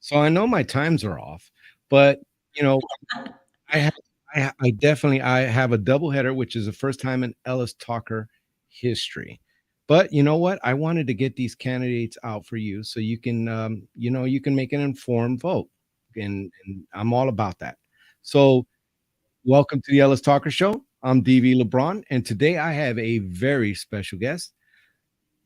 So I know my times are off, but you know, I have I definitely I have a doubleheader, which is the first time in Ellis Talker history. But you know what? I wanted to get these candidates out for you so you can you can make an informed vote. And I'm all about that. So welcome to the Ellis Talker Show. I'm DV LeBron, and today I have a very special guest,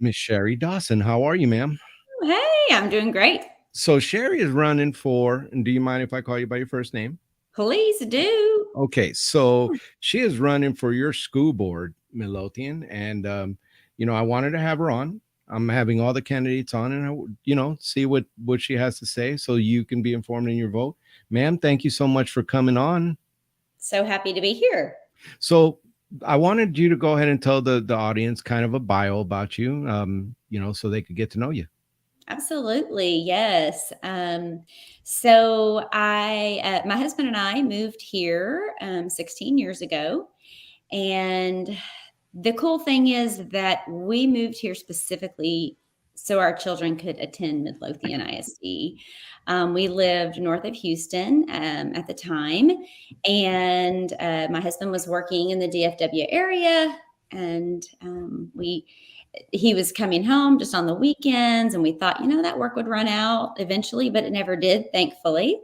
Miss Shari Dawson. How are you, ma'am? Hey, I'm doing great. So Sherry is running for, and do you mind if I call you by your first name? Please do. Okay, so she is running for your school board, Midlothian, and I wanted to have her on. I'm having all the candidates on, and see what she has to say, so you can be informed in your vote, ma'am. Thank you so much for coming on. So happy to be here. So I wanted you to go ahead and tell the audience kind of a bio about you, so they could get to know you. Absolutely. Yes. So my husband and I moved here 16 years ago. And the cool thing is that we moved here specifically so our children could attend Midlothian ISD. We lived north of Houston at the time, and my husband was working in the DFW area, and he was coming home just on the weekends, and we thought, that work would run out eventually, but it never did, thankfully.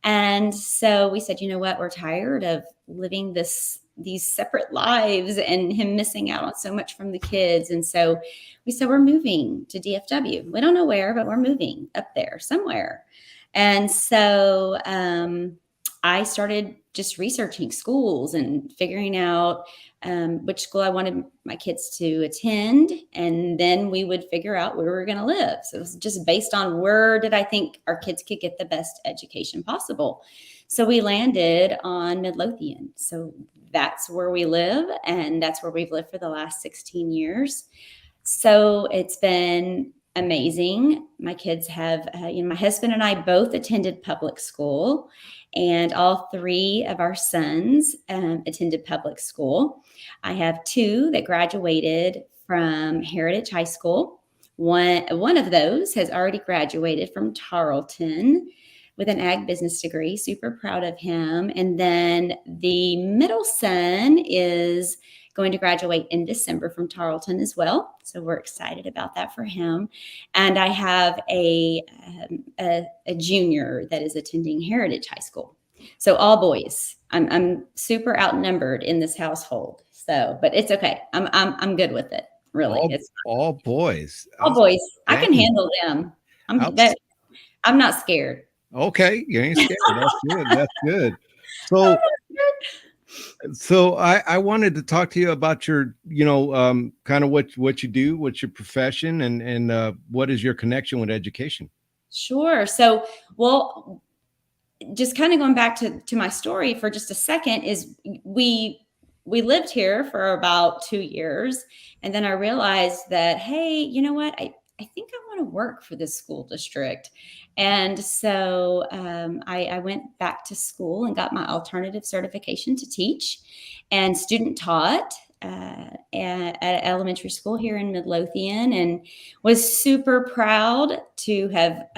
And so we said, you know what, we're tired of living these separate lives and him missing out on so much from the kids. And so we said, we're moving to DFW. We don't know where, but we're moving up there somewhere. And so I started just researching schools and figuring out which school I wanted my kids to attend. And then we would figure out where we were going to live. So it was just based on where did I think our kids could get the best education possible. So we landed on Midlothian. So that's where we live, and that's where we've lived for the last 16 years. So it's been amazing. My kids have, my husband and I both attended public school, and all three of our sons attended public school. I have two that graduated from Heritage High School. One of those has already graduated from Tarleton with an ag business degree. Super proud of him. And then the middle son is going to graduate in December from Tarleton as well. So we're excited about that for him. And I have a junior that is attending Heritage High School. So all boys. I'm super outnumbered in this household. So, but it's okay. I'm good with it. Really, it's All boys. all boys. I can handle them. I'm not scared. Okay, you ain't scared. That's good. That's good. So, I wanted to talk to you about your, kind of what you do, what's your profession, and what is your connection with education? Sure. So, well, just kind of going back to my story for just a second is we lived here for about 2 years, and then I realized that, hey, you know what? I think I want to work for this school district. And so I went back to school and got my alternative certification to teach and student taught at elementary school here in Midlothian, and was super proud to have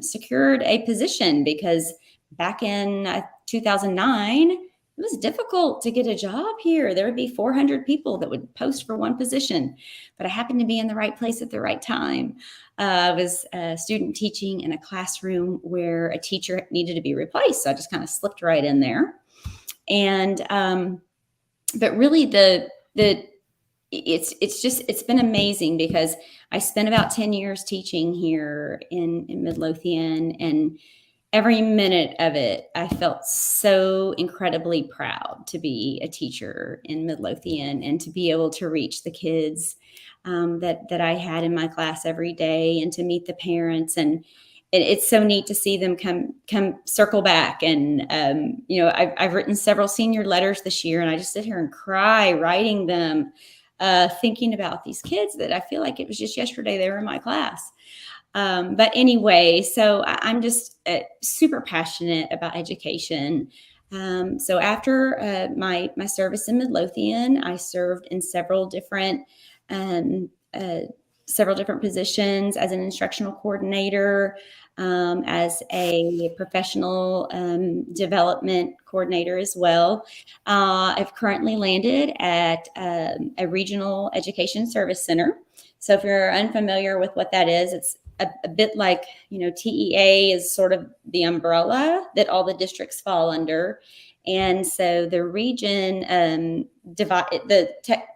secured a position because back in 2009, it was difficult to get a job here. There would be 400 people that would post for one position, but I happened to be in the right place at the right time. I was a student teaching in a classroom where a teacher needed to be replaced. So I just kind of slipped right in there. And, but really it's been amazing because I spent about 10 years teaching here in Midlothian, and every minute of it, I felt so incredibly proud to be a teacher in Midlothian and to be able to reach the kids that I had in my class every day, and to meet the parents. And it's so neat to see them come circle back. And I've written several senior letters this year, and I just sit here and cry writing them, thinking about these kids that I feel like it was just yesterday they were in my class. But anyway, so I'm just super passionate about education. So after my service in Midlothian, I served in several different several different positions as an instructional coordinator, as a professional development coordinator as well. I've currently landed at a regional education service center. So if you're unfamiliar with what that is, it's a bit like, TEA is sort of the umbrella that all the districts fall under. And so the region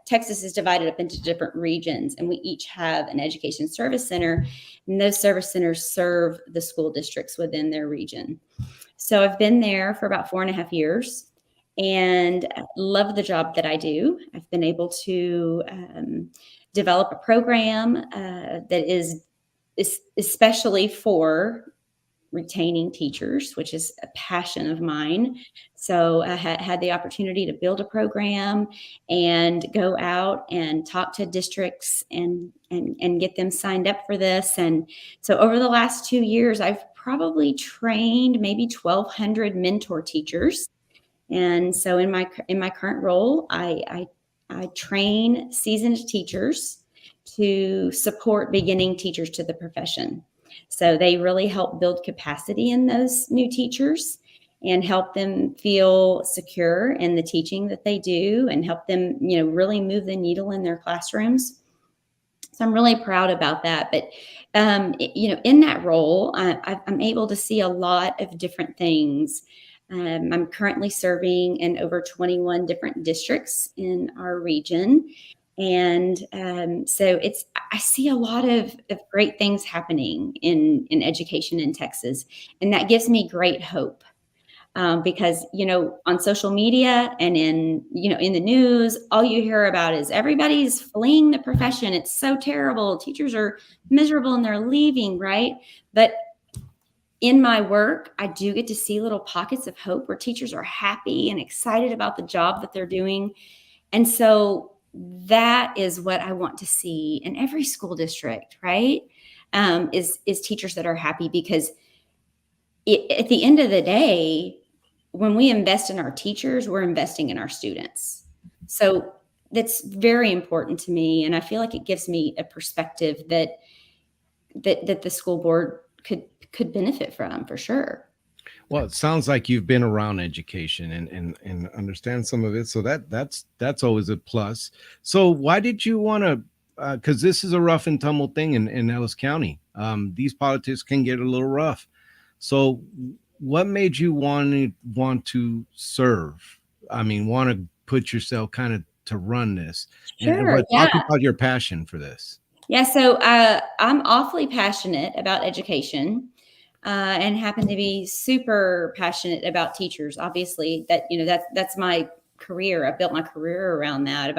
Texas is divided up into different regions, and we each have an education service center, and those service centers serve the school districts within their region. So I've been there for about 4.5 years and love the job that I do. I've been able to develop a program that is especially for retaining teachers, which is a passion of mine. So I had the opportunity to build a program and go out and talk to districts and get them signed up for this. And so over the last 2 years, I've probably trained maybe 1,200 mentor teachers. And so in my current role, I train seasoned teachers to support beginning teachers to the profession. So they really help build capacity in those new teachers and help them feel secure in the teaching that they do and help them, really move the needle in their classrooms. So I'm really proud about that. But, in that role, I'm able to see a lot of different things. I'm currently serving in over 21 different districts in our region. And so I see a lot of great things happening in education in Texas. And that gives me great hope. Because, on social media and in the news, all you hear about is everybody's fleeing the profession. It's so terrible. Teachers are miserable and they're leaving, right? But in my work, I do get to see little pockets of hope where teachers are happy and excited about the job that they're doing. And so that is what I want to see in every school district, right? Is teachers that are happy, because at the end of the day, when we invest in our teachers, we're investing in our students. So that's very important to me. And I feel like it gives me a perspective that the school board could benefit from, for sure. Well, it sounds like you've been around education and understand some of it. So that's always a plus. So why did you want to? Because this is a rough and tumble thing in Ellis County. These politics can get a little rough. So what made you want to serve? I mean, want to put yourself kind of to run this, and Sure. what Yeah. talk about your passion for this. Yeah. So I'm awfully passionate about education. And happen to be super passionate about teachers. Obviously, that's my career. I built my career around that,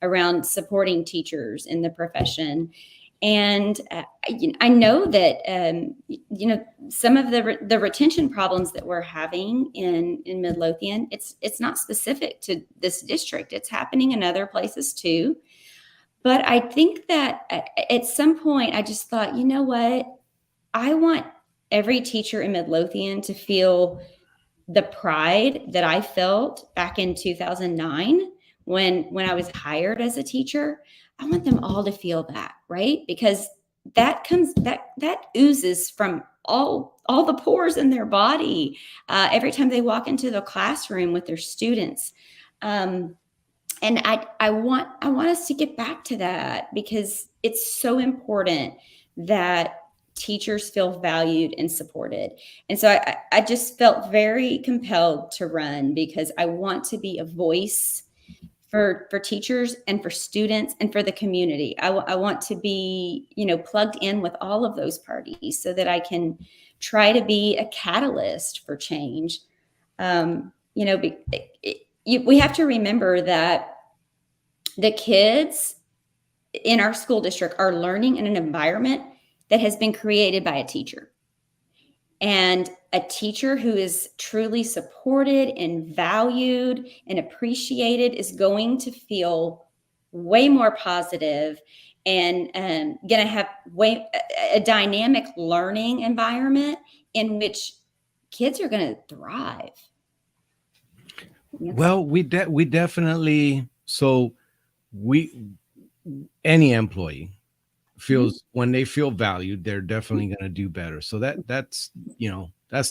around supporting teachers in the profession. And I know that some of the retention problems that we're having in Midlothian, it's not specific to this district. It's happening in other places too. But I think that at some point, I just thought, you know what? I want every teacher in Midlothian to feel the pride that I felt back in 2009 when I was hired as a teacher. I want them all to feel that, right? Because that oozes from all the pores in their body every time they walk into the classroom with their students. And I want us to get back to that, because it's so important that teachers feel valued and supported. And so I just felt very compelled to run, because I want to be a voice for teachers and for students and for the community. I want to be, plugged in with all of those parties so that I can try to be a catalyst for change. We have to remember that the kids in our school district are learning in an environment that has been created by a teacher. And a teacher who is truly supported and valued and appreciated is going to feel way more positive and going to have a dynamic learning environment in which kids are going to thrive. Well, we definitely, so we any employee Mhm. feels when they feel valued, they're definitely going to do better. So that's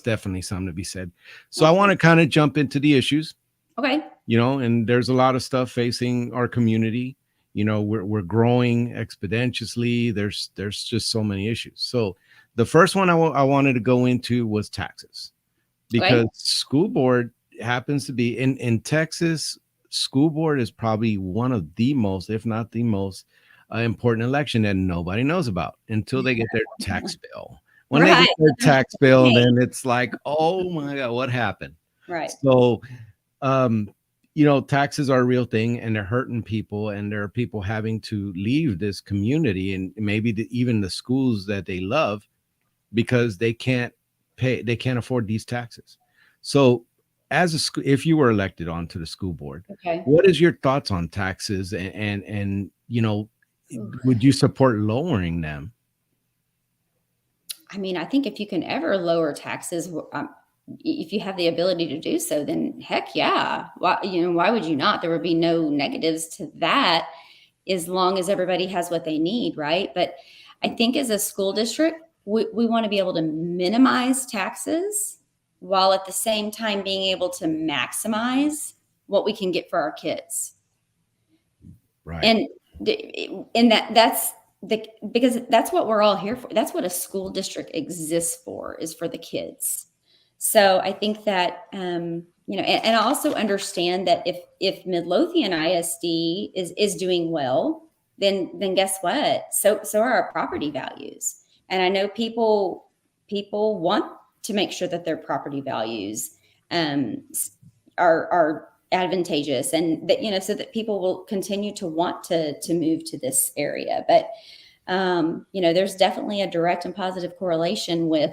definitely something to be said. So I want Awesome. to kind of jump into the issues, Okay. and there's a lot of stuff facing our community. We're growing exponentially. There's just so many issues. So the first one I wanted to go into was taxes, because Okay. school board happens to be in Texas. School board is probably one of the most, if not the most, important election that nobody knows about until they get their tax bill. When they Right. get their There's tax bill, hey, then it's like, oh my God, what happened? right. So, um, taxes are a real thing, and they're hurting people, and there are people having to leave this community and maybe even the schools that they love, because they can't afford these taxes. So, as a school, if you were elected onto the school board, Okay. what is your thoughts on taxes, and Ooh. would you support lowering them? I mean, I think if you can ever lower taxes, if you have the ability to do so, then heck yeah. Why would you not? There would be no negatives to that as long as everybody has what they need, right? But I think as a school district, we want to be able to minimize taxes while at the same time being able to maximize what we can get for our kids. Right. And and that's the because that's what we're all here for. That's what a school district exists for, is for the kids. So I think that and I also understand that if Midlothian ISD is doing well, then guess what? So are our property values. And I know people want to make sure that their property values um, are advantageous, and that so that people will continue to want to move to this area. But there's definitely a direct and positive correlation with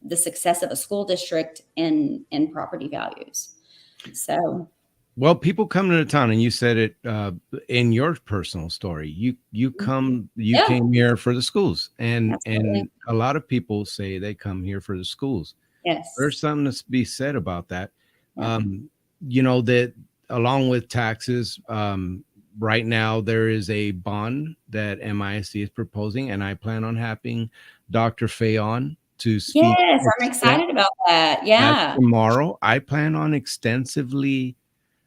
the success of a school district and property values. So Well, people come to the town, and you said it in your personal story. You yeah, came here for the schools, and absolutely. a lot of people say they come here for the schools. There's Yes. something to be said about that. Yeah. That along with taxes, right now there is a bond that MISD is proposing, and I plan on having Dr. Fay on to speak. Yes, I'm excited about that. That's Yeah. tomorrow. I plan on extensively,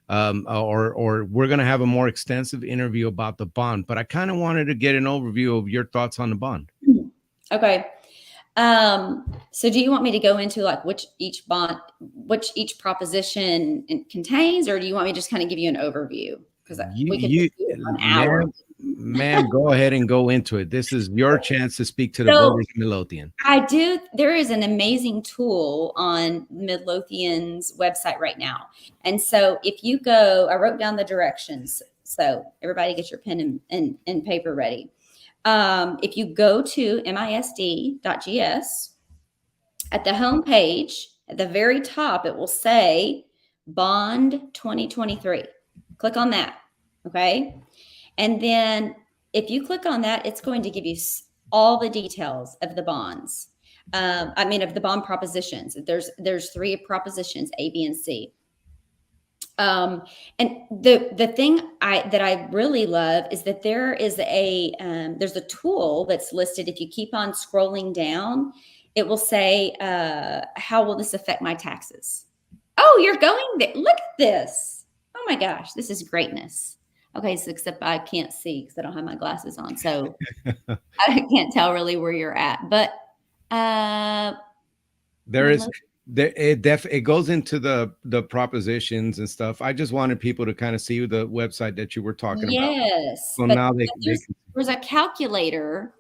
or we're going to have a more extensive interview about the bond. But I kind of wanted to get an overview of your thoughts on the bond. Hmm. Okay. So do you want me to go into like which each proposition contains, or do you want me to just kind of give you an overview? Because we could You, just do it for an hour. ma'am, go ahead and go into it. This is your chance to speak to the So voters of Midlothian. there is an amazing tool on Midlothian's website right now. And so if you go, I wrote down the directions. So everybody get your pen and paper ready. If you go to misd.gs, at the home page, at the very top, it will say Bond 2023. Click on that. Okay. And then if you click on that, it's going to give you all the details of the bonds. Of the bond propositions. There's three propositions, A, B, and C. And the thing that I really love is that there's a tool that's listed. If you keep on scrolling down, it will say, how will this affect my taxes? Oh, you're going there. Look at this. Oh my gosh, this is greatness. Okay, so except I can't see because I don't have my glasses on. So I can't tell really where you're at. But uh There is there it goes into the propositions and stuff. I just wanted people to kind of see the website that you were talking about. yes, So but now they can. there's a calculator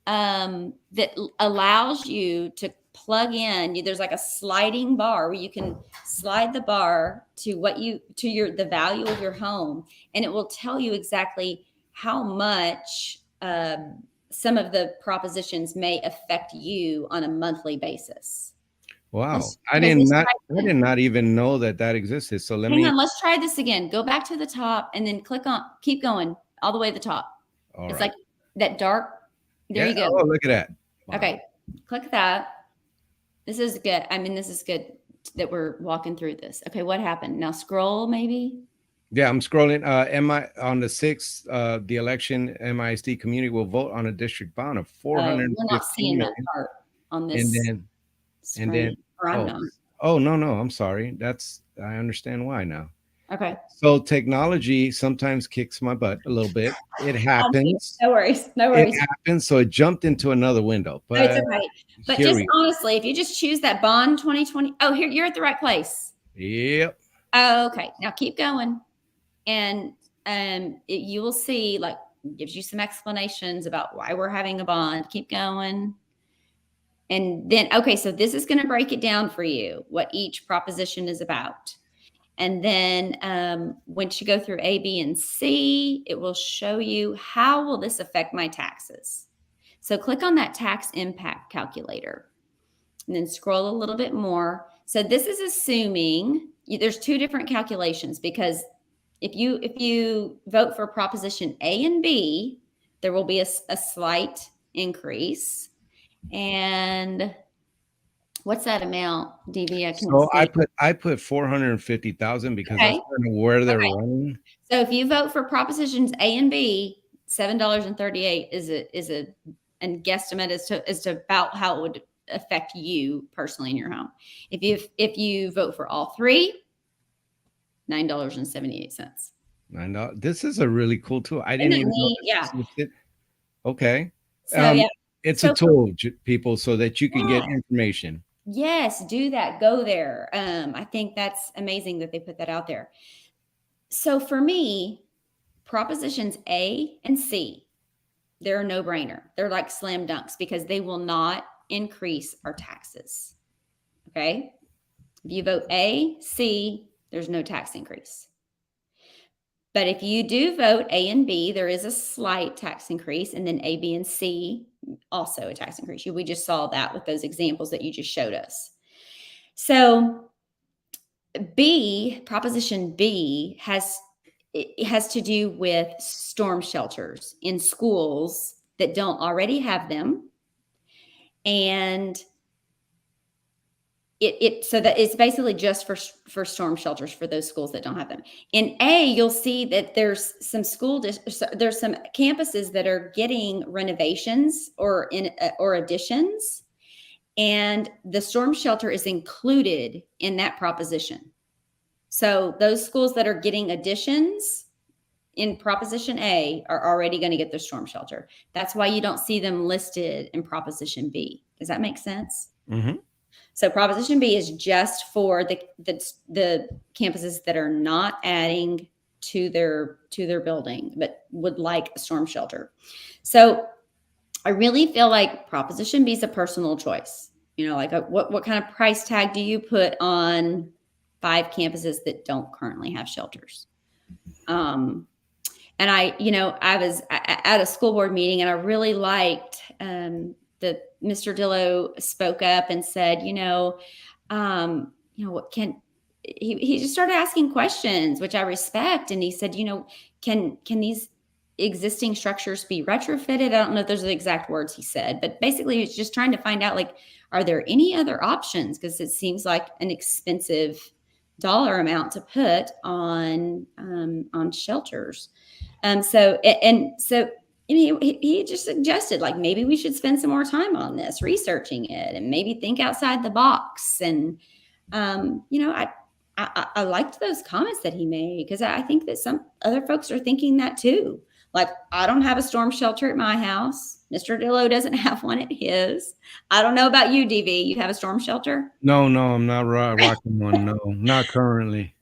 that allows you to plug in. There's like a sliding bar where you can slide the bar to the value of your home, and it will tell you exactly how much some of the propositions may affect you on a monthly basis. Wow. Let's okay, let's try I it did again. not even know that existed. So let Hang me. on, let's try this again. Go back to the top and then keep going all the way to the top. All It's right. like that dark. There Yeah. you go. Oh, look at that. Wow. Okay, click that. This is good. This is good that we're walking through this. Okay, what happened? Now scroll maybe. Yeah, I'm scrolling. MI on the 6th, the election, MISD community will vote on a district bond of Oh, we're not 415 seeing that million. part on And this then, and screen, then, or I'm oh, not. oh, no, no, I'm sorry. I understand why now. Okay. So technology sometimes kicks my butt a little bit. It I knew. happens. No worries, no It worries. happens. So it jumped into another window, No, it's but okay. But here just we honestly, if you just choose that bond 2020, oh, here, you're at the right place. Yep. Oh, okay. Now keep going. And you will see, like, gives you some explanations about why we're having a bond. Keep going. And then, okay, so this is going to break it down for you, what each proposition is about. And then once you go through A, B, and C, it will show you how will this affect my taxes. So click on that tax impact calculator and then scroll a little bit more. So this is assuming there's two different calculations, because if you vote for proposition A and B, there will be a slight increase. And what's that amount, DV? I can So see. I put 450,000 because Okay. that's kind of where they're Okay. running. So if you vote for propositions A and B, $7.38 is a and guesstimate as to about how it would affect you personally in your home. If you vote for all three, $9.78. I know this is a really cool tool. I Isn't didn't that even know neat? this Yeah. existed. Okay. So yeah. It's a So tool, people, so that you can get yeah. information. Yes, do that. Go there. I think that's amazing that they put that out there. So for me, propositions A and C, they're a no-brainer. They're like slam dunks because they will not increase our taxes. Okay? If you vote A, C, there's no tax increase. But if you do vote A and B, there is a slight tax increase, and then A, B, and C, also a tax increase. We just saw that with those examples that you just showed us. So proposition B it has to do with storm shelters in schools that don't already have them. And so that it's basically just for storm shelters for those schools that don't have them. In A, you'll see that there's some there's some campuses that are getting renovations or additions, and the storm shelter is included in that proposition. So those schools that are getting additions in proposition A are already going to get their storm shelter. That's why you don't see them listed in proposition B. Does that make sense? Mm-hmm. So proposition B is just for the campuses that are not adding to their building, but would like a storm shelter. So I really feel like proposition B is a personal choice. Like what kind of price tag do you put on 5 campuses that don't currently have shelters? And I was at a school board meeting, and I really liked that Mr. Dillo spoke up and said, what can he just started asking questions, which I respect. And he said, can these existing structures be retrofitted? I don't know if those are the exact words he said, but basically he's just trying to find out, like, are there any other options? Because it seems like an expensive dollar amount to put on shelters. So he just suggested, like, maybe we should spend some more time on this, researching it, and maybe think outside the box. And I liked those comments that he made, because I think that some other folks are thinking that too. Like, I don't have a storm shelter at my house. Mr. Dillo doesn't have one at his. I don't know about you, DV. You have a storm shelter? No, no, I'm not rocking one. No, not currently.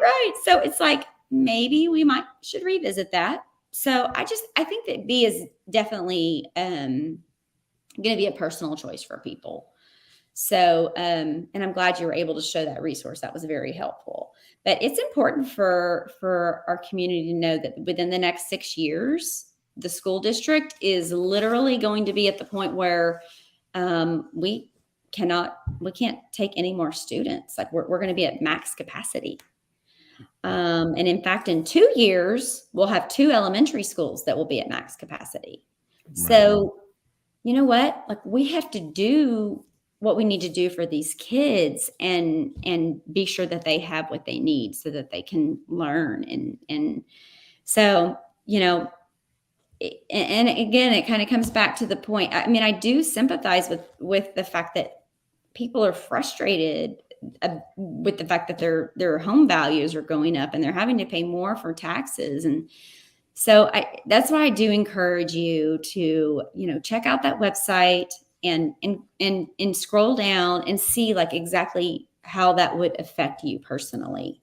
Right. So it's like, maybe we should revisit that. So I think that B is definitely going to be a personal choice for people. So, and I'm glad you were able to show that resource. That was very helpful. But it's important for our community to know that within the next 6 years, the school district is literally going to be at the point where we can't take any more students. Like, we're going to be at max capacity. And in fact, in 2 years, we'll have 2 elementary schools that will be at max capacity. Right. So, you know what? Like, we have to do what we need to do for these kids, and be sure that they have what they need so that they can learn. And so, and again, it kind of comes back to the point. I mean, I do sympathize with the fact that people are frustrated with the fact that their home values are going up and they're having to pay more for taxes. And so that's why I do encourage you to, check out that website, and scroll down and see like exactly how that would affect you personally.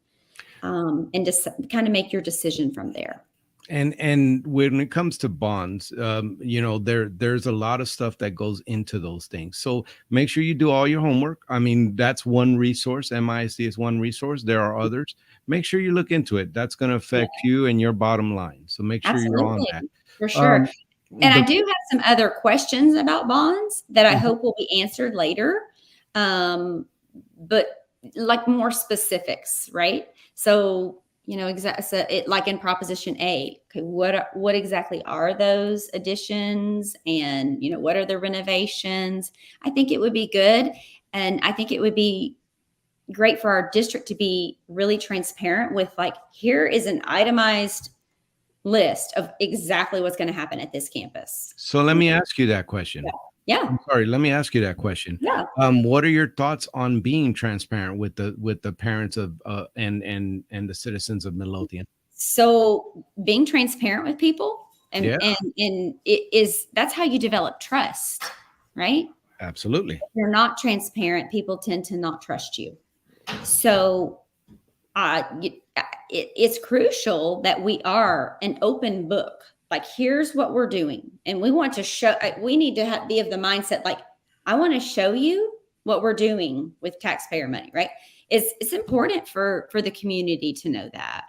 And just kind of make your decision from there. And when it comes to bonds, there's a lot of stuff that goes into those things. So make sure you do all your homework. I mean, that's one resource. MISD is one resource. There are others. Make sure you look into it. That's going to Yeah, affect you and your bottom line. So make sure you're on absolutely. that. For sure. Um, And I the do have some other questions about bonds that I Mhm. hope will be answered later. But like more specifics, right? So, so like in Proposition A, okay, what exactly are those additions, and what are the renovations? I think it would be good, and I think it would be great for our district to be really transparent with, like, here is an itemized list of exactly what's going to happen at this campus. So let me ask you that question. Yeah. I'm sorry. Let me ask you that question. Yeah. What are your thoughts on being transparent with the parents of and the citizens of Midlothian? So being transparent with people, Yeah, and that's how you develop trust, right? absolutely. If you're not transparent, people tend to not trust you. So it's crucial that we are an open book. Like, here's what we're doing, and we want to show. We need to be of the mindset, like, I want to show you what we're doing with taxpayer money. Right? It's important for the community to know that,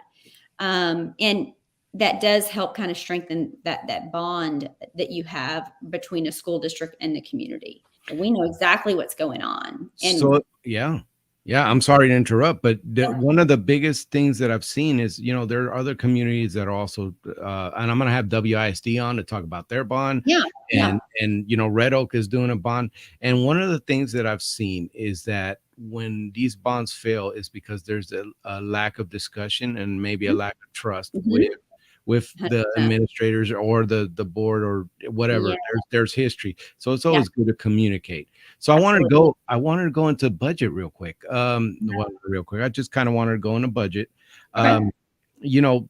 and that does help kind of strengthen that bond that you have between a school district and the community. We know exactly what's going on, and So yeah. Yeah, I'm sorry to interrupt, but one of the biggest things that I've seen is, there are other communities that are also, and I'm going to have WISD on to talk about their bond, yeah, yeah. and Red Oak is doing a bond, and one of the things that I've seen is that when these bonds fail is because there's a lack of discussion and maybe a lack of trust Mhm. with the 100%. administrators or the board or whatever. Yeah, There's history, so it's yeah, always good to communicate. So absolutely. I wanted to go into budget real quick. Well, real quick. I just kind of wanted to go into budget. Okay. Um, you know,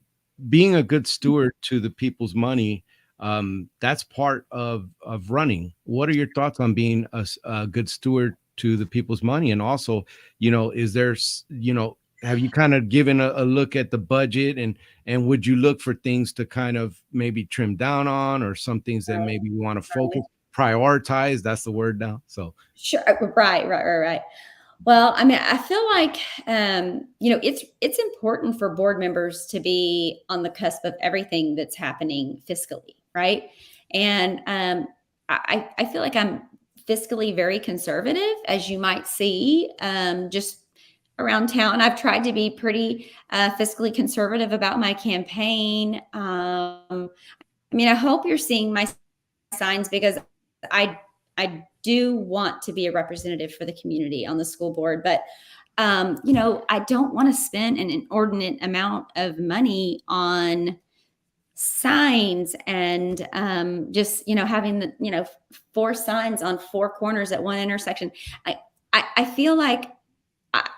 being a good steward to the people's money, that's part of running. What are your thoughts on being a good steward to the people's money? And also, is there, have you kind of given a look at the budget, and would you look for things to kind of maybe trim down on, or some things that Right, maybe you want to right. focus, prioritize? That's the word now. So Sure. Right. Well, I mean, I feel like, it's important for board members to be on the cusp of everything that's happening fiscally, right? And I feel like I'm fiscally very conservative, as you might see, just around town. I've tried to be pretty fiscally conservative about my campaign. I mean, I hope you're seeing my signs, because I I do want to be a representative for the community on the school board, but I don't want to spend an inordinate amount of money on signs, and just having the four signs on four corners at one intersection. I feel like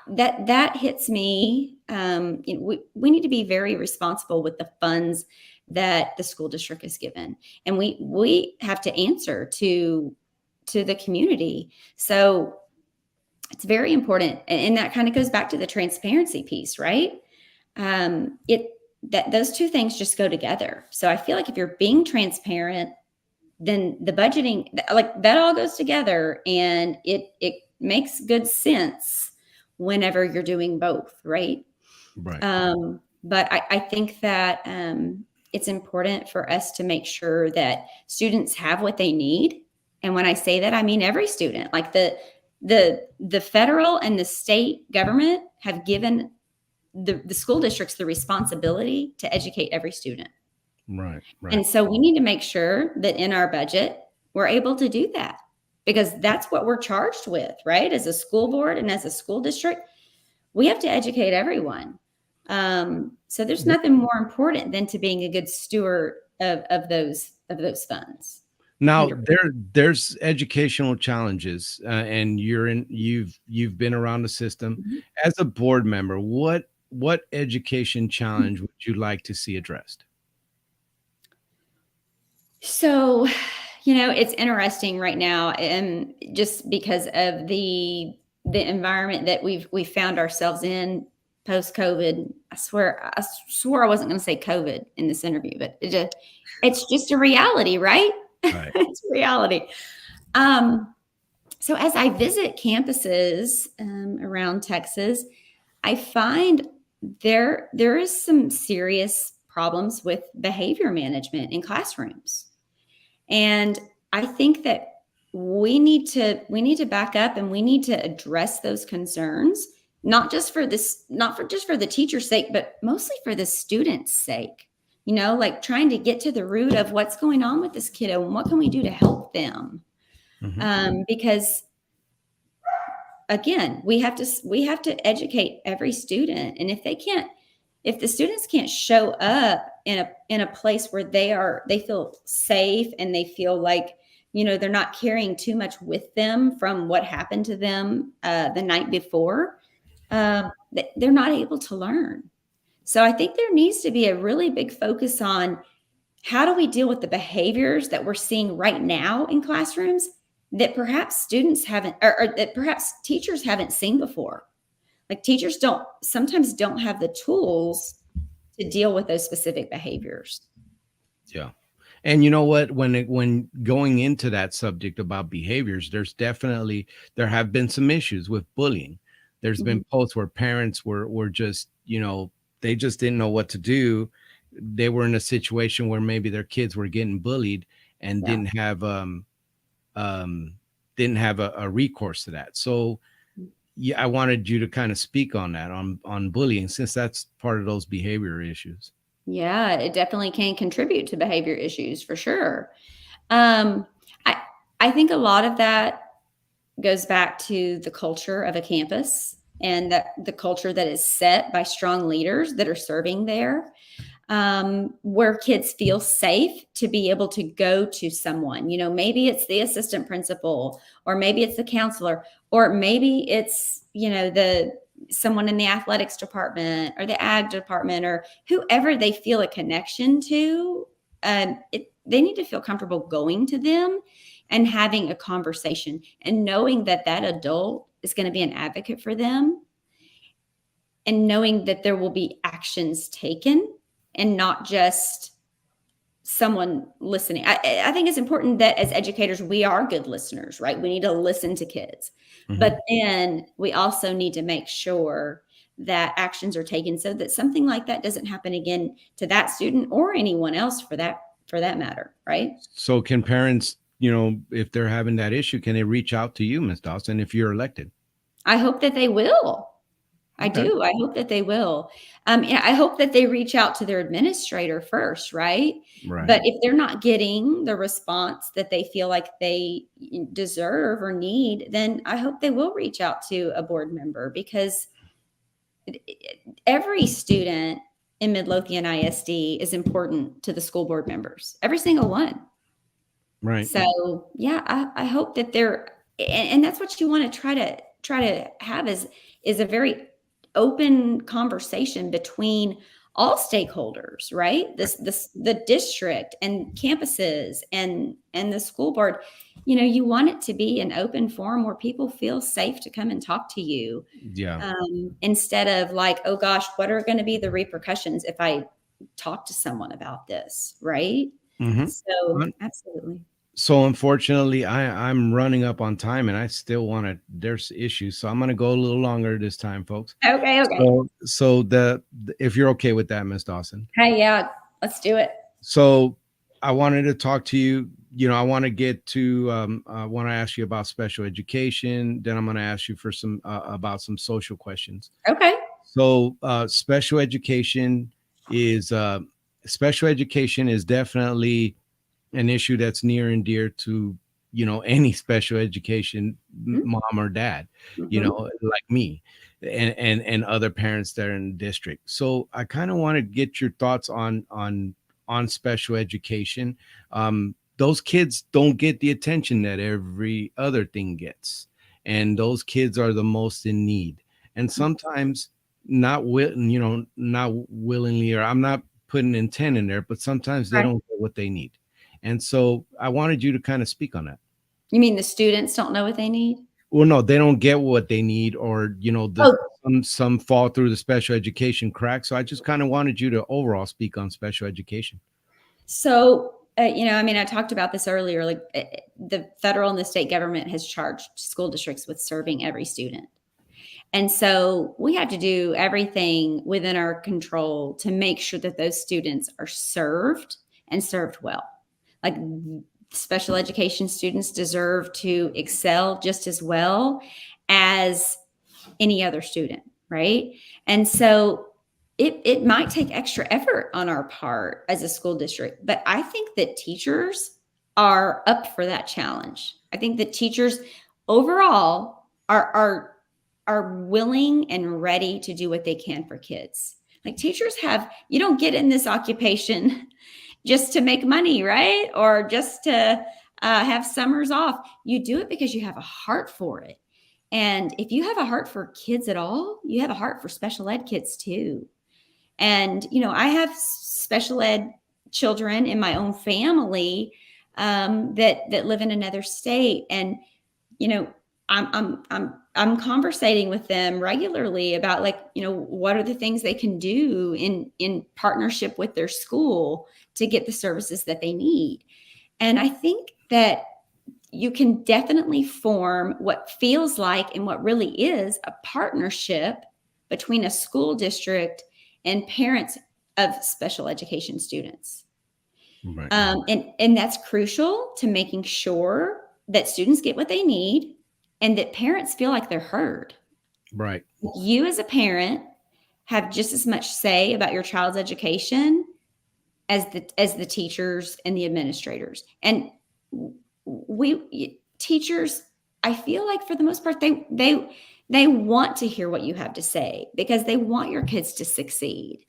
that hits me. We need to be very responsible with the funds that the school district is given, and we have to answer to the community. So it's very important, and that kind of goes back to the transparency piece, right? It that those two things just go together. So I feel like if you're being transparent, then the budgeting, like, that all goes together, and it makes good sense whenever you're doing both, right? right, But I think that it's important for us to make sure that students have what they need. And when I say that, I mean every student. Like, the federal and the state government have given the school districts the responsibility to educate every student. right, right. And so we need to make sure that in our budget, we're able to do that. because that's what we're charged with, right? As a school board and as a school district, we have to educate everyone. So there's nothing more important than to being a good steward of those funds. Now 100%. there's educational challenges, and you've been around the system Mhm. as a board member. What education challenge would you like to see addressed? So, it's interesting right now, and just because of the environment that we found ourselves in post COVID. I swore I wasn't going to say COVID in this interview, but it's just a reality, right? Right. It's a reality. Um, so as I visit campuses around Texas, I find there is some serious problems with behavior management in classrooms. And I think that we need to back up, and we need to address those concerns, not for just for the teacher's sake, but mostly for the student's sake. Like trying to get to the root of what's going on with this kiddo and what can we do to help them. Mhm. Because again, we have to educate every student, and if the students can't show up in a place where they feel safe, and they feel like they're not carrying too much with them from what happened to them the night before, they're not able to learn. So I think there needs to be a really big focus on how do we deal with the behaviors that we're seeing right now in classrooms that perhaps students haven't, or that perhaps teachers haven't seen before. Like teachers don't have the tools to deal with those specific behaviors. Yeah. And you know what? When going into that subject about behaviors, there have been some issues with bullying. There's Mhm. been posts where parents were just, they just didn't know what to do. They were in a situation where maybe their kids were getting bullied and Yeah. um didn't have a recourse to that. So yeah, I wanted you to kind of speak on that, on bullying, since that's part of those behavior issues. Yeah, it definitely can contribute to behavior issues for sure. Um, I I think a lot of that goes back to the culture of a campus, and that the culture that is set by strong leaders that are serving there, where kids feel safe to be able to go to someone. Maybe it's the assistant principal, or maybe it's the counselor, or maybe it's the someone in the athletics department or the ag department, or whoever they feel a connection to. They need to feel comfortable going to them and having a conversation, and knowing that that adult is going to be an advocate for them, and knowing that there will be actions taken, and not just someone listening. I think it's important that as educators, we are good listeners, right? We need to listen to kids. Mhm. But then we also need to make sure that actions are taken so that something like that doesn't happen again to that student or anyone else for that matter, right? So can parents, if they're having that issue, can they reach out to you, Miss Dawson, if you're elected? I hope that they will. I Okay. do. I hope that they will. Yeah, I hope that they reach out to their administrator first, right? Right. But if they're not getting the response that they feel like they deserve or need, then I hope they will reach out to a board member, because every student in Midlothian ISD is important to the school board members, every single one. Right. So yeah, I hope that they're, and that's what you want to try to have is a very open conversation between all stakeholders, right? This the district and campuses and the school board. You want it to be an open forum where people feel safe to come and talk to you, Yeah. instead of like, oh gosh, what are going to be the repercussions if I talk to someone about this, right? Mhm. So absolutely. So unfortunately, I'm running up on time, and I still want to. There's issues, so I'm going to go a little longer this time, folks. Okay, okay. So if you're okay with that, Miss Dawson. Hey, yeah, let's do it. So I wanted to talk to you. I want to get to. I want to ask you about special education. Then I'm going to ask you for some about some social questions. Okay. So is special education is definitely an issue that's near and dear to any special education Mhm, mom or dad, mhm. like me, and other parents that are in the district. So I kind of want to get your thoughts on special education. Those kids don't get the attention that every other thing gets, and those kids are the most in need. And sometimes not willingly, or I'm not putting intent in there, but sometimes they Right. don't get what they need. And so I wanted you to kind of speak on that. You mean the students don't know what they need? Well, no, they don't get what they need, or the Oh, some fall through the special education crack. So I just kind of wanted you to overall speak on special education. so, I mean, I talked about this earlier, like, the federal and the state government has charged school districts with serving every student. And so we have to do everything within our control to make sure that those students are served and served well. Like, special education students deserve to excel just as well as any other student, right? And so it might take extra effort on our part as a school district, but I think that teachers are up for that challenge. I think that teachers overall are willing and ready to do what they can for kids. Like, teachers have, you don't get in this occupation just to make money, right? Or just to have summers off. You do it because you have a heart for it. And if you have a heart for kids at all, you have a heart for special ed kids too. And, I have special ed children in my own family, that live in another state. And, you know, I'm conversating with them regularly about, like, what are the things they can do in partnership with their school to get the services that they need. And I think that you can definitely form what feels like and what really is a partnership between a school district and parents of special education Right. students. Right. And that's crucial to making sure that students get what they need and that parents feel like they're heard. Right. You, as a parent, have just as much say about your child's education as the teachers and the administrators. And we teachers, I feel like, for the most part, they want to hear what you have to say because they want your kids to succeed.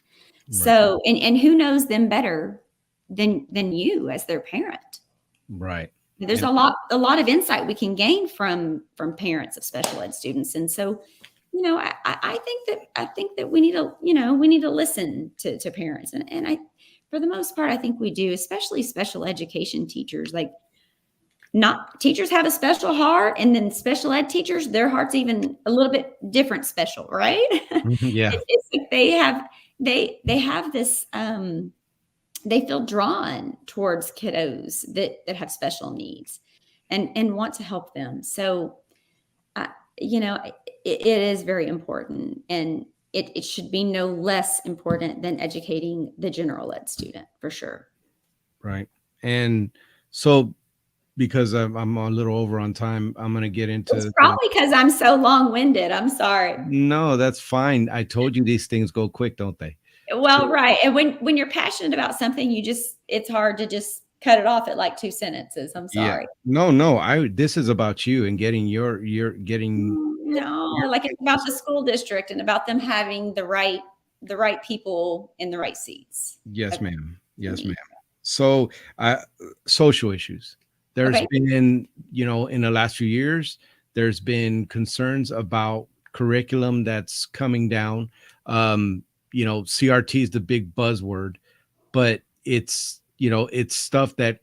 Right. So, and who knows them better than you as their parent? Right. There's And a lot of insight we can gain from parents of special ed students. And so, I think that we need to listen to parents. And I, for the most part, I think we do, especially special education teachers. Like, not teachers have a special heart, and then special ed teachers, their heart's even a little bit different special, right? yeah. It's like they have this, they feel drawn towards kiddos that have special needs and want to help them. So, uh, it is very important, and it should be no less important than educating the general ed student, for sure. Right. And so, because I'm a little over on time, I'm going to get It's into the. probably because I'm so long-winded. I'm sorry. No, that's fine. I told you these things go quick, don't they? Well, So right. And when you're passionate about something, it's hard to just cut it off at like two sentences. I'm yeah. sorry. No, no. This is about you and getting your getting No, your like, it's about things. the school district and about them having the right people in the right seats. Yes, That's ma'am. what I Yes, mean. ma'am. So, social issues. There's Okay. been, in the last few years, there's been concerns about curriculum that's coming down. CRT is the big buzzword, but it's stuff that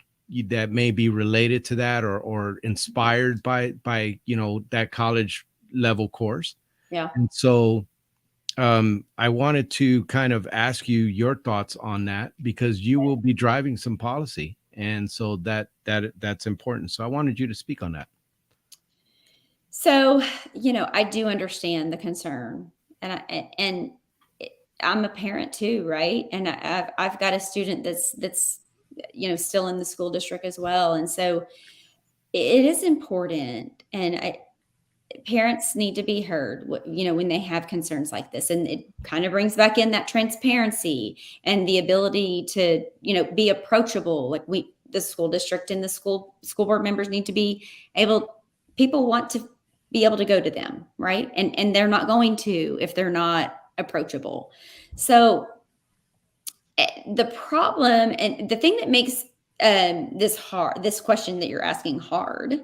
may be related to that, or inspired by that college level course. Yeah. And so I wanted to kind of ask you your thoughts on that, because you will be driving some policy, and so that's important. So I wanted you to speak on that. So, I do understand the concern, and I'm a parent too, right? And I've got a student that's still in the school district as well, and so it is important, and parents need to be heard, when they have concerns like this. And it kind of brings back in that transparency and the ability to, be approachable. Like, the school district and the school board members need to be able. People want to be able to go to them, right? And they're not going to if they're not approachable. So the problem and the thing that makes this question that you're asking hard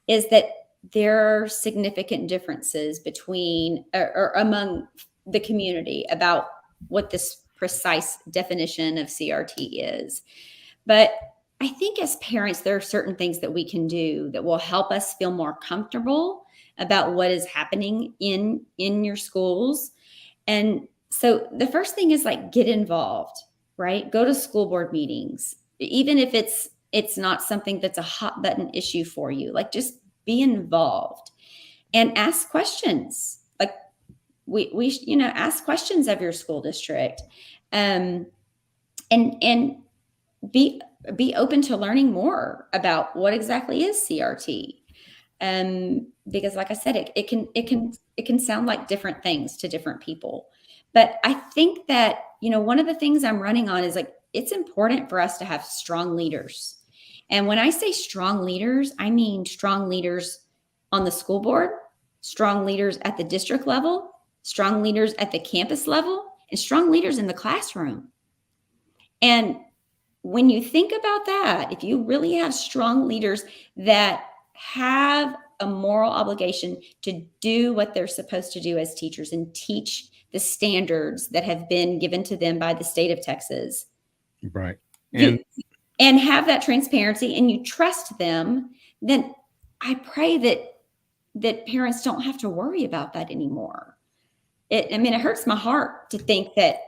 is that there are significant differences between or among the community about what this precise definition of CRT is. But I think as parents, there are certain things that we can do that will help us feel more comfortable about what is happening in your schools. And so the first thing is like get involved, right? Go to school board meetings, even if it's not something that's a hot button issue for you. Like just be involved and ask questions. Like we ask questions of your school district, and be open to learning more about what exactly is CRT. Because like I said, it can sound like different things to different people. But I think that, one of the things I'm running on is like, it's important for us to have strong leaders. And when I say strong leaders, I mean strong leaders on the school board, strong leaders at the district level, strong leaders at the campus level, and strong leaders in the classroom. And when you think about that, if you really have strong leaders that have a moral obligation to do what they're supposed to do as teachers and teach the standards that have been given to them by the state of Texas, Right. you And and have that transparency and you trust them, then I pray that parents don't have to worry about that anymore. It hurts my heart to think that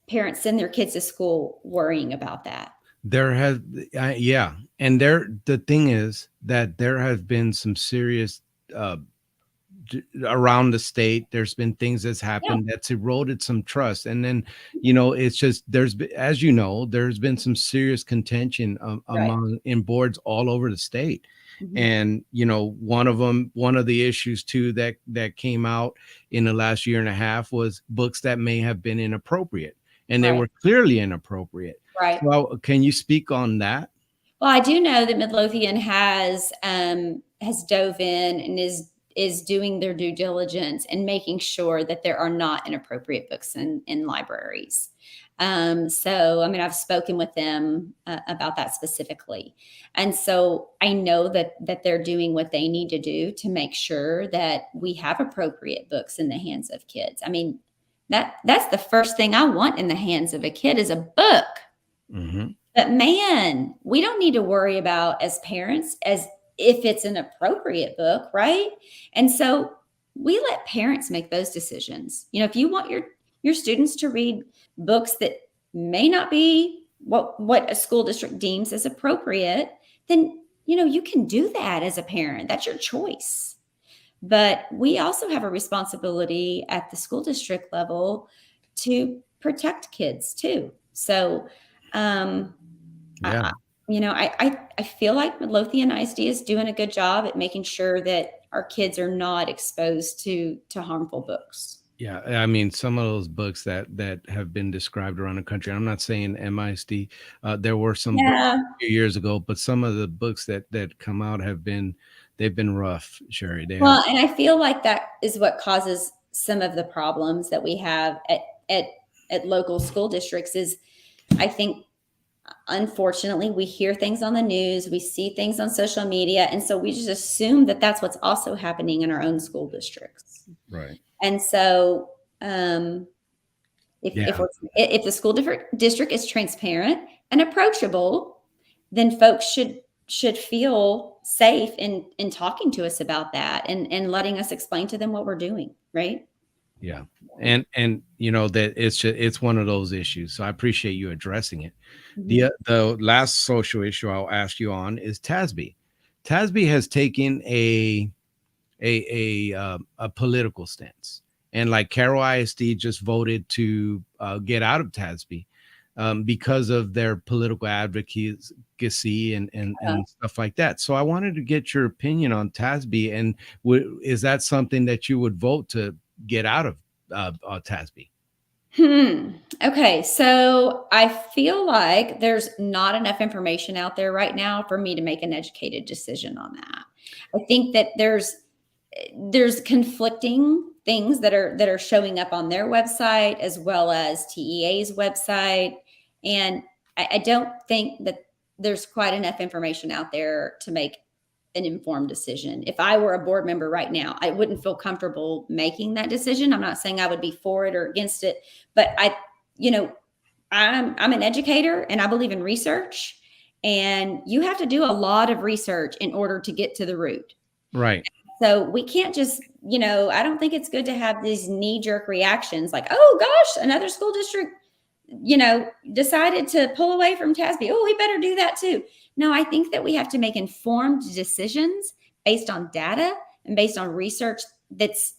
parents send their kids to school worrying about that. there has, yeah, and the thing is that there has been some serious uh, around the state. There's been things that's Yeah, happened that's eroded some trust, and then it's just as there's been some serious contention right. among in boards all over the state. Mhm. And one of the issues too that came out in the last year and a half was books that may have been inappropriate, and they Right, were clearly inappropriate. right. So can you speak on that? Well, I do know that Midlothian has dove in and is doing their due diligence and making sure that there are not inappropriate books in libraries. So, I've spoken with them about that specifically, and so I know that they're doing what they need to do to make sure that we have appropriate books in the hands of kids. That's the first thing I want in the hands of a kid is a book. Hmm. But man, we don't need to worry about as parents as if it's an appropriate book, right? And so we let parents make those decisions. If you want your students to read books that may not be what a school district deems as appropriate, then you can do that as a parent. That's your choice. But we also have a responsibility at the school district level to protect kids too. So um, Yeah. I, I feel like Midlothian ISD is doing a good job at making sure that our kids are not exposed to harmful books. Yeah, I mean, some of those books that have been described around the country. I'm not saying MISD. There were some books Yeah. a few years ago, but some of the books that come out they've been rough, Sherry. They have. Well, and I feel like that is what causes some of the problems that we have at at local school districts is I think unfortunately we hear things on the news, we see things on social media, and so we just assume that that's what's also happening in our own school districts. Right. And so if Yeah. we're, if the school district is transparent and approachable, then folks should feel safe in talking to us about that and letting us explain to them what we're doing, right? Yeah. And that it's one of those issues. So I appreciate you addressing it. Mhm. The last social issue I'll ask you on is TASB. TASB has taken a political stance, and like Carroll ISD just voted to get out of TASB because of their political advocacy and stuff like that. So I wanted to get your opinion on TASB, and is that something that you would vote to get out of TASB? Okay, so I feel like there's not enough information out there right now for me to make an educated decision on that. I think that there's conflicting things that are showing up on their website as well as TEA's website, and I don't think that there's quite enough information out there to make an informed decision. If I were a board member right now, I wouldn't feel comfortable making that decision. I'm not saying I would be for it or against it, but you know, I'm an educator and I believe in research, and you have to do a lot of research in order to get to the root. Right. So we can't just, I don't think it's good to have these knee jerk reactions like, oh gosh, another school district, decided to pull away from TASB. Oh, we better do that too. No, I think that we have to make informed decisions based on data and based on research that's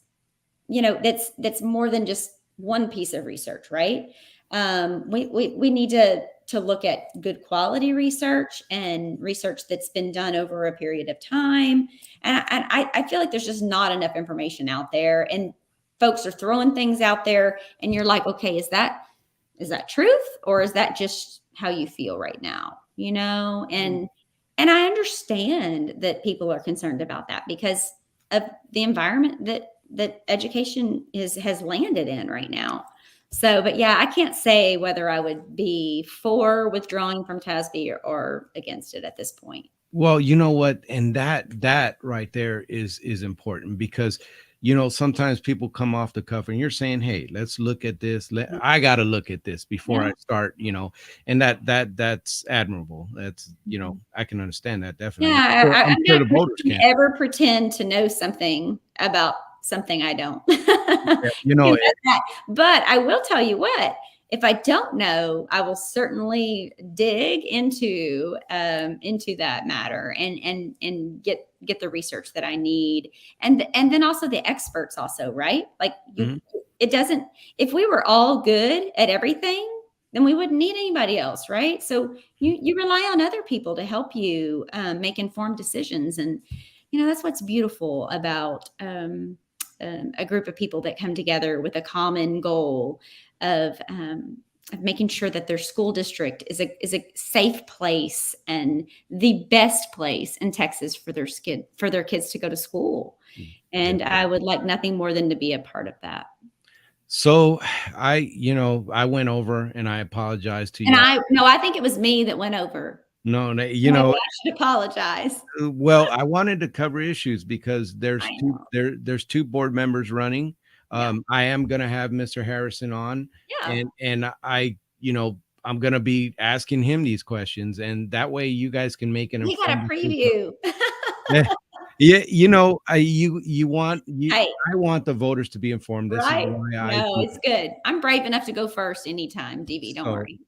more than just one piece of research, right? We need to look at good quality research and research that's been done over a period of time. And I feel like there's just not enough information out there, and folks are throwing things out there, and you're like, okay, is that truth, or is that just how you feel right now? And I understand that people are concerned about that because of the environment that education has landed in right now. So, but yeah, I can't say whether I would be for withdrawing from TASB or against it at this point. Well, you know what? And that right there is important because sometimes people come off the cuff and you're saying, "Hey, let's look at this. I got to look at this before Yeah. I start," and that's admirable. That's, I can understand that definitely. Yeah, I'm I'm sure not the going voters to can. ever pretend to know something about something I don't. Yeah, Who does that? But I will tell you what, if I don't know, I will certainly dig into that matter and get the research that I need, and then also the experts also, right? Like Mhm. it doesn't. If we were all good at everything, then we wouldn't need anybody else, right? So you rely on other people to help you make informed decisions, and that's what's beautiful about a group of people that come together with a common goal of making sure that their school district is a safe place and the best place in Texas for their kids to go to school. Yeah. And I would like nothing more than to be a part of that. So I went over and I apologize to And you. I think it was me that went over. No, no, Maybe I should apologize. well, I wanted to cover issues because I know. there's 2 board members running. Yeah. I am gonna have Mr. Harrison on, Yeah. and I'm gonna be asking him these questions, and that way you guys can make an We got a informed decision. preview. Yeah, yeah, you want you Hey, I want the voters to be informed. This is right? why I No, do it's good. I'm brave enough to go first anytime, DV, don't so. worry.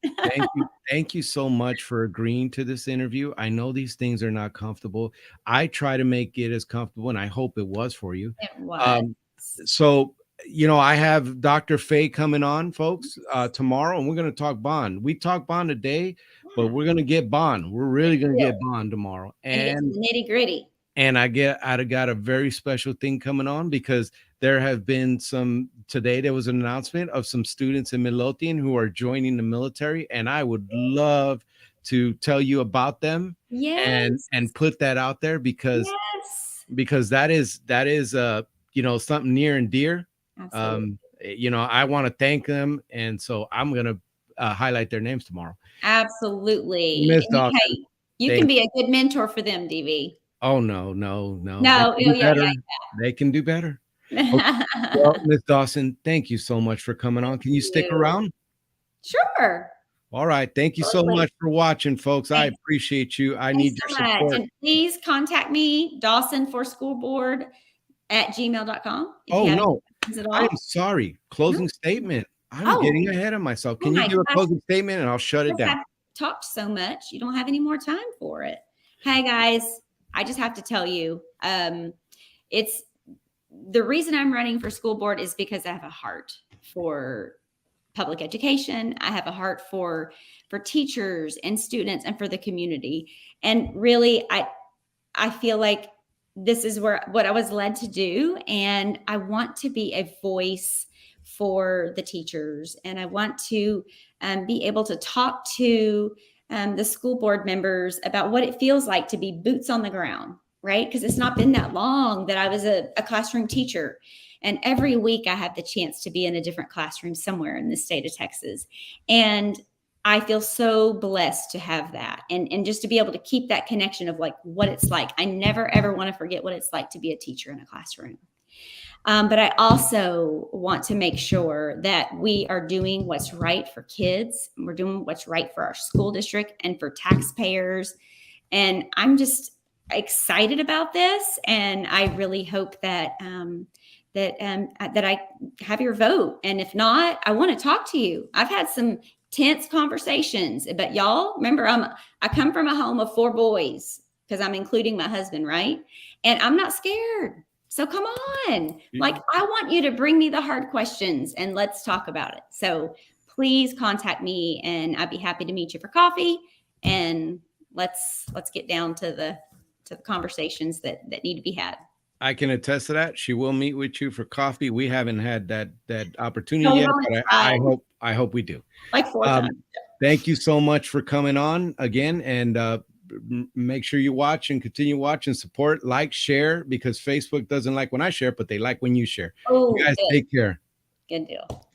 Thank you so much for agreeing to this interview. I know these things are not comfortable. I try to make it as comfortable, and I hope it was for you. It was. Um, so, I have Dr. Faye coming on, folks, tomorrow, and we're going to talk bond. We talk bond today, but Yeah, we're going to get bond. We're big really going to deal. get bond tomorrow. Gonna get to the nitty-gritty. And I got a very special thing coming on because there have been today there was an announcement of some students in Midlothian who are joining the military, and I would love to tell you about them Yes. and put that out there Yes. because that is something near and dear. Absolutely. I want to thank them, and so I'm gonna highlight their names tomorrow. Absolutely. Miss And Dawson, hey, you can thank be a good mentor for them, DV. Oh, no, no, no. They No, can oh, do yeah, better. They can do better. Okay, yeah. well, Miss Dawson, thank you so much for coming on. Thank Can you stick you. around? Sure. All right. Thank you so Absolutely. much for watching, folks. I Thanks. appreciate you. I Thanks need so your much. support. And please contact me, Dawson for School Board at gmail.com if you Oh, have any no. questions at I am all. sorry. No. Closing statement. I'm Oh, getting ahead of myself. oh Can you my do a gosh. closing statement and I'll shut it Because down? I've talked so much, you don't have any more time for it. Hey guys, I just have to tell you, it's the reason I'm running for school board is because I have a heart for public education. I have a heart for teachers and students and for the community. And really, I feel like this is what I was led to do, and I want to be a voice for the teachers, and I want to be able to talk to the school board members about what it feels like to be boots on the ground, right? Because it's not been that long that I was a classroom teacher. And every week I have the chance to be in a different classroom somewhere in the state of Texas. And I feel so blessed to have that, and just to be able to keep that connection of like what it's like. I never ever want to forget what it's like to be a teacher in a classroom. But I also want to make sure that we are doing what's right for kids. We're doing what's right for our school district and for taxpayers. And I'm just excited about this. And I really hope that I have your vote. And if not, I want to talk to you. I've had some tense conversations, but y'all remember, I come from a home of 4 boys because I'm including my husband, right? And I'm not scared. So come on. Like, I want you to bring me the hard questions and let's talk about it. So please contact me and I'd be happy to meet you for coffee, and let's get down to the conversations that need to be had. I can attest to that. She will meet with you for coffee. We haven't had that opportunity No, we've yet, only but tried I hope we do. like 4 Um, times. thank you so much for coming on again, and make sure you watch and continue watching, support, like, share, because Facebook doesn't like when I share, but they like when you share. You Oh, guys good. take care. Good deal.